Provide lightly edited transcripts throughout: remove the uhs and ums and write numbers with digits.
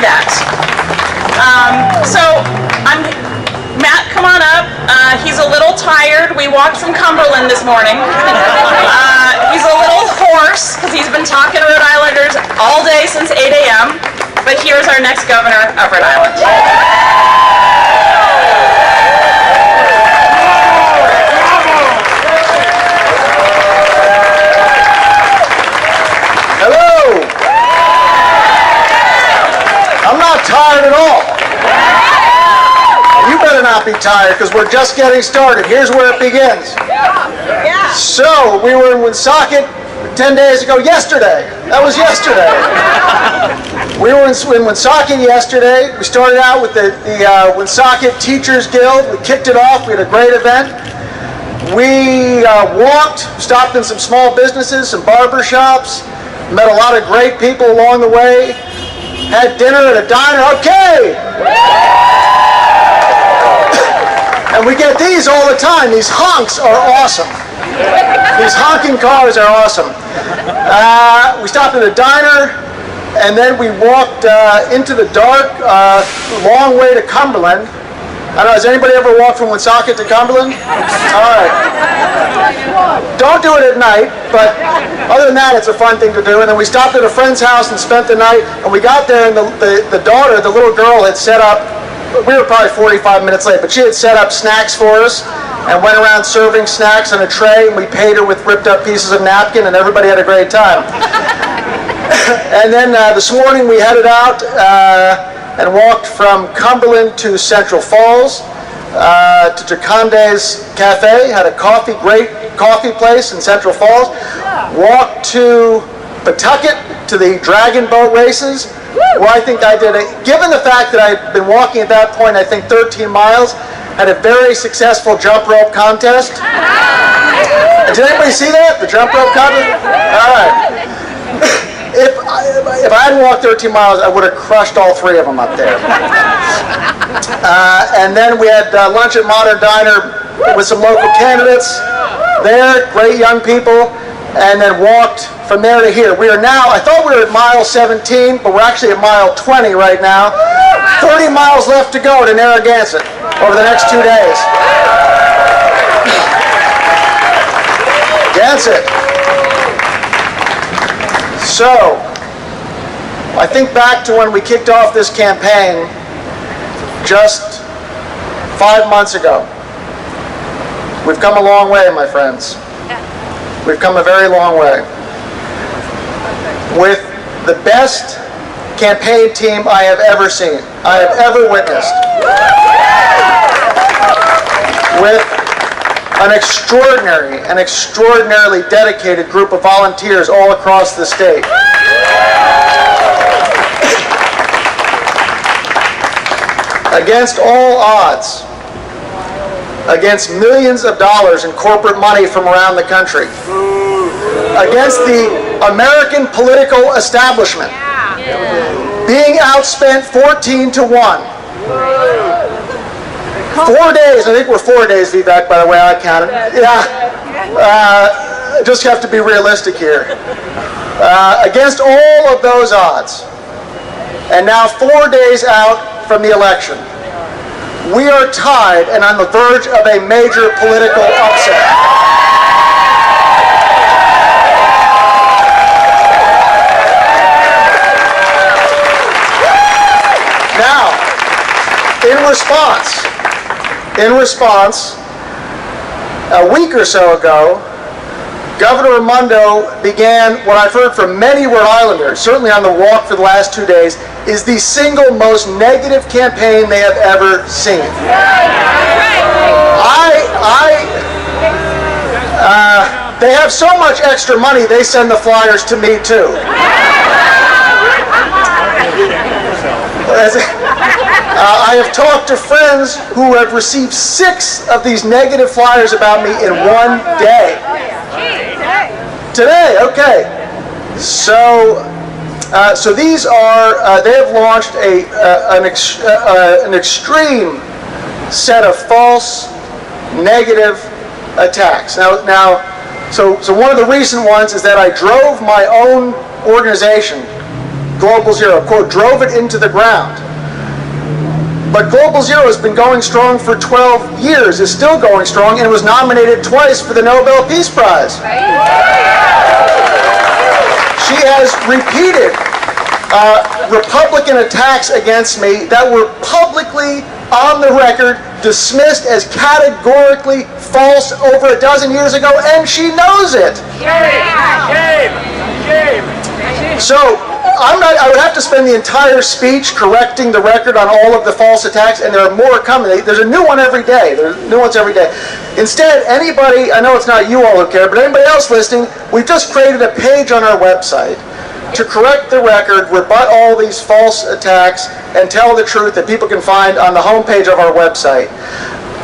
that. Matt, come on up. He's a little tired. We walked from Cumberland this morning. He's a little hoarse because he's been talking to Rhode Islanders all day since 8 a.m. But here's our next governor of Rhode Island. Hello. I'm not tired at all. You better not be tired because we're just getting started. Here's where it begins. So, we were in Woonsocket 10 days ago, yesterday. That was yesterday. We were in Woonsocket yesterday. We started out with the Woonsocket Teachers Guild. We kicked it off. We had a great event. We walked, stopped in some small businesses, some barber shops, met a lot of great people along the way, had dinner at a diner. Okay! And we get these all the time. These honks are awesome. These honking cars are awesome. We stopped at a diner, and then we walked into the dark, long way to Cumberland. I don't know, has anybody ever walked from Woonsocket to Cumberland? All right. Don't do it at night, but other than that, it's a fun thing to do. And then we stopped at a friend's house and spent the night, and we got there, and the daughter, the little girl, had set up, we were probably 45 minutes late, but she had set up snacks for us and went around serving snacks on a tray, and we paid her with ripped up pieces of napkin, and everybody had a great time. And then this morning we headed out and walked from Cumberland to Central Falls, to Jaconde's Cafe, had a great coffee place in Central Falls, walked to Pawtucket to the dragon boat races, where I think I did given the fact that I'd been walking at that point, I think 13 miles, had a very successful jump rope contest. Did anybody see that? The jump rope contest? All right. If I hadn't walked 13 miles, I would have crushed all three of them up there. And then we had lunch at Modern Diner with some local candidates there, great young people, and then walked from there to here. We are now, I thought we were at mile 17, but we're actually at mile 20 right now. 30 miles left to go to Narragansett over the next 2 days. Gansett. So, I think back to when we kicked off this campaign just 5 months ago. We've come a long way, my friends. We've come a very long way. With the best campaign team I have ever seen, I have ever witnessed. With an extraordinarily dedicated group of volunteers all across the state. Against all odds, against millions of dollars in corporate money from around the country, against the American political establishment, being outspent 14 to 1. 4 days, I think we're 4 days, Vivek, by the way I counted. Yeah, just have to be realistic here. Against all of those odds, and now 4 days out from the election, we are tied and on the verge of a major political upset. Now, in response, a week or so ago, Governor Raimondo began what I've heard from many Rhode Islanders, certainly on the walk for the last 2 days, is the single most negative campaign they have ever seen. They have so much extra money, they send the flyers to me too. I have talked to friends who have received 6 of these negative flyers about me in 1 day. Today, okay. So these are, they have launched an extreme set of false, negative attacks. So one of the recent ones is that I drove my own organization Global Zero, quote, drove it into the ground. But Global Zero has been going strong for 12 years, is still going strong, and was nominated twice for the Nobel Peace Prize. She has repeated Republican attacks against me that were publicly, on the record, dismissed as categorically false over a dozen years ago, and she knows it. Shame! So, I would have to spend the entire speech correcting the record on all of the false attacks, and there are more coming. There's a new one every day. There's new ones every day. Instead, anybody, I know it's not you all who care, but anybody else listening, we've just created a page on our website to correct the record, rebut all these false attacks, and tell the truth that people can find on the homepage of our website.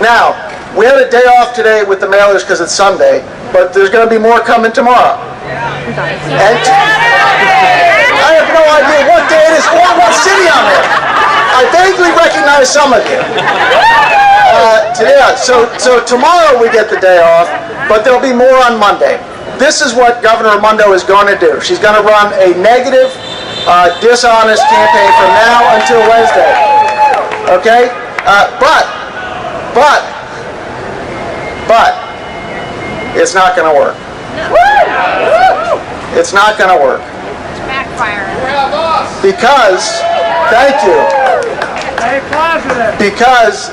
Now, we had a day off today with the mailers because it's Sunday, but there's going to be more coming tomorrow. And I have no idea what day it is or what city I'm in. I vaguely recognize some of you. So tomorrow we get the day off, but there'll be more on Monday. This is what Governor Raimondo is going to do. She's going to run a negative, dishonest campaign from now until Wednesday. Okay? But, it's not going to work. It's not going to work. It's backfiring. Because, thank you. Because,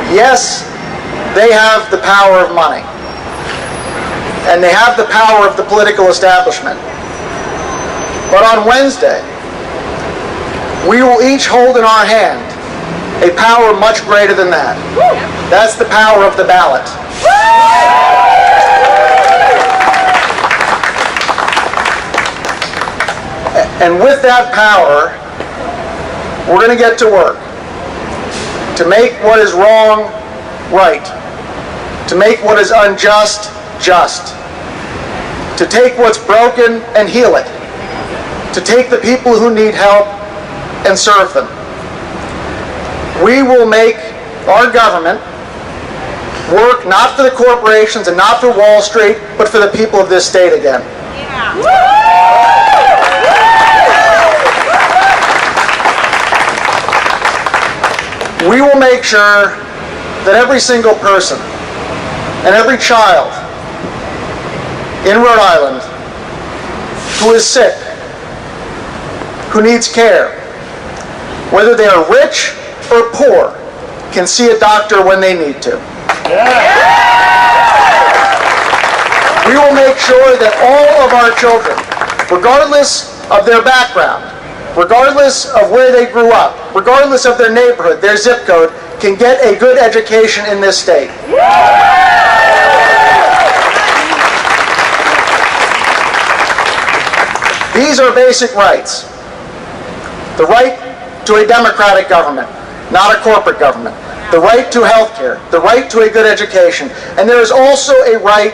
yes, they have the power of money. And they have the power of the political establishment. But on Wednesday, we will each hold in our hand a power much greater than that. That's the power of the ballot. And with that power, we're going to get to work to make what is wrong right, to make what is unjust just, to take what's broken and heal it, to take the people who need help and serve them. We will make our government work not for the corporations and not for Wall Street, but for the people of this state again. We will make sure that every single person and every child in Rhode Island who is sick, who needs care, whether they are rich or poor, can see a doctor when they need to. We will make sure that all of our children, regardless of their background, regardless of where they grew up, regardless of their neighborhood, their zip code, can get a good education in this state. These are basic rights. The right to a democratic government, not a corporate government. The right to health care, the right to a good education. And there is also a right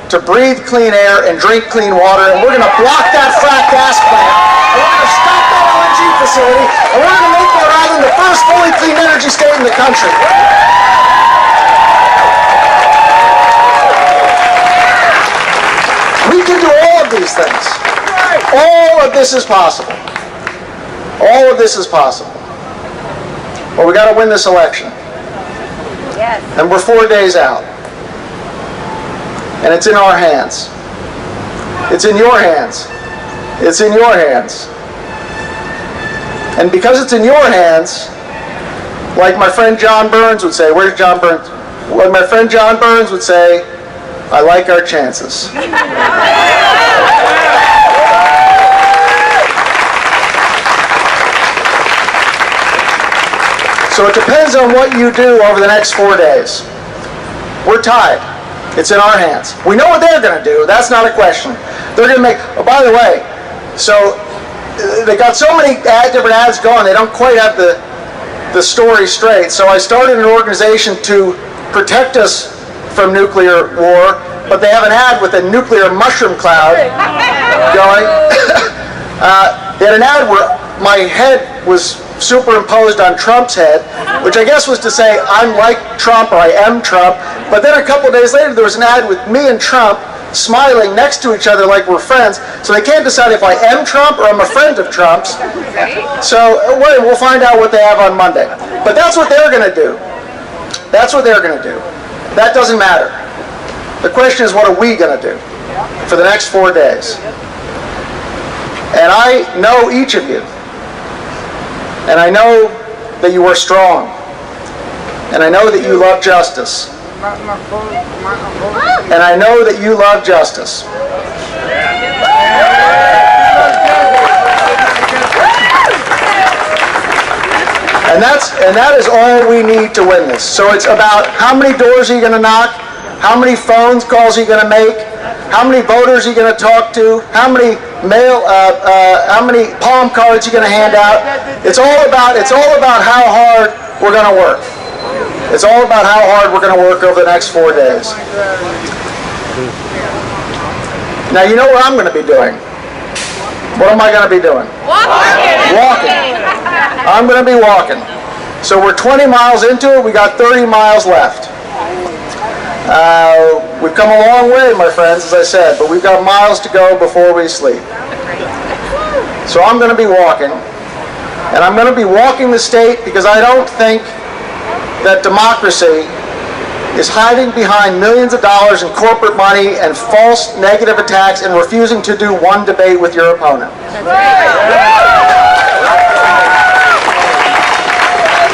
to breathe clean air and drink clean water, and we're going to block that frack gas plant, and we're going to stop that LNG facility, and we're going to make Rhode Island the first fully clean energy state in the country. We can do all of these things. All of this is possible. All of this is possible. But we got to win this election. Yes. And we're 4 days out. And it's in our hands. It's in your hands. It's in your hands. And because it's in your hands, like my friend John Burns would say, where's John Burns? Like my friend John Burns would say, I like our chances. So it depends on what you do over the next 4 days. We're tied. It's in our hands. We know what they're going to do. That's not a question. They're going to make, oh, by the way, so they got so many different ads going, they don't quite have the story straight. So I started an organization to protect us from nuclear war, but they have an ad with a nuclear mushroom cloud going. They had an ad where my head was superimposed on Trump's head, which I guess was to say I'm like Trump or I am Trump. But then a couple days later there was an ad with me and Trump smiling next to each other like we're friends, so they can't decide if I am Trump or I'm a friend of Trump's. So we'll find out what they have on Monday. But that's what they're going to do. That's what they're going to do. That doesn't matter. The question is, what are we going to do for the next 4 days? And I know each of you. And I know that you are strong. And I know that you love justice. And I know that you love justice. And that is all we need to win this. So it's about how many doors are you going to knock, how many phone calls are you going to make, how many voters are you going to talk to, how many palm cards are you going to hand out. It's all about how hard we're going to work. It's all about how hard we're going to work over the next 4 days. Now, you know what I'm going to be doing. What am I going to be doing? Walking. I'm going to be walking. So we're 20 miles into it. We got 30 miles left. We've come a long way, my friends, as I said, but we've got miles to go before we sleep. So I'm going to be walking. And I'm going to be walking the state because I don't think that democracy is hiding behind millions of dollars in corporate money and false negative attacks and refusing to do one debate with your opponent.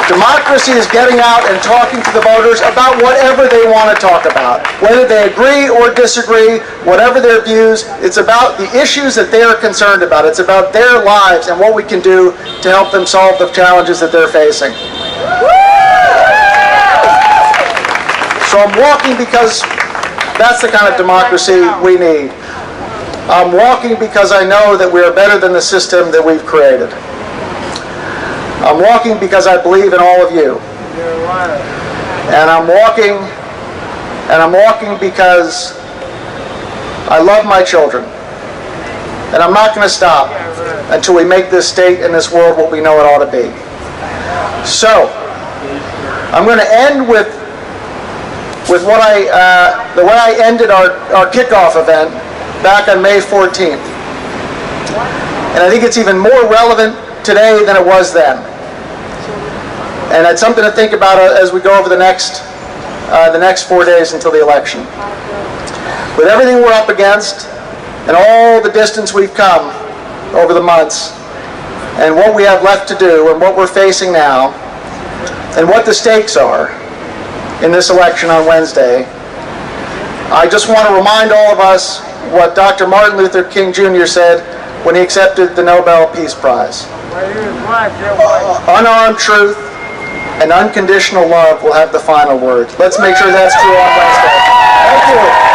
Democracy is getting out and talking to the voters about whatever they want to talk about. Whether they agree or disagree, whatever their views, it's about the issues that they are concerned about. It's about their lives and what we can do to help them solve the challenges that they're facing. So I'm walking because that's the kind of democracy we need. I'm walking because I know that we are better than the system that we've created. I'm walking because I believe in all of you. And I'm walking because I love my children. And I'm not going to stop until we make this state and this world what we know it ought to be. So, I'm going to end with the way I ended our kickoff event back on May 14th. And I think it's even more relevant today than it was then. And it's something to think about as we go over the next 4 days until the election. With everything we're up against and all the distance we've come over the months and what we have left to do and what we're facing now and what the stakes are in this election on Wednesday, I just want to remind all of us what Dr. Martin Luther King Jr. said when he accepted the Nobel Peace Prize. Unarmed truth and unconditional love will have the final word. Let's make sure that's true on Wednesday. Thank you.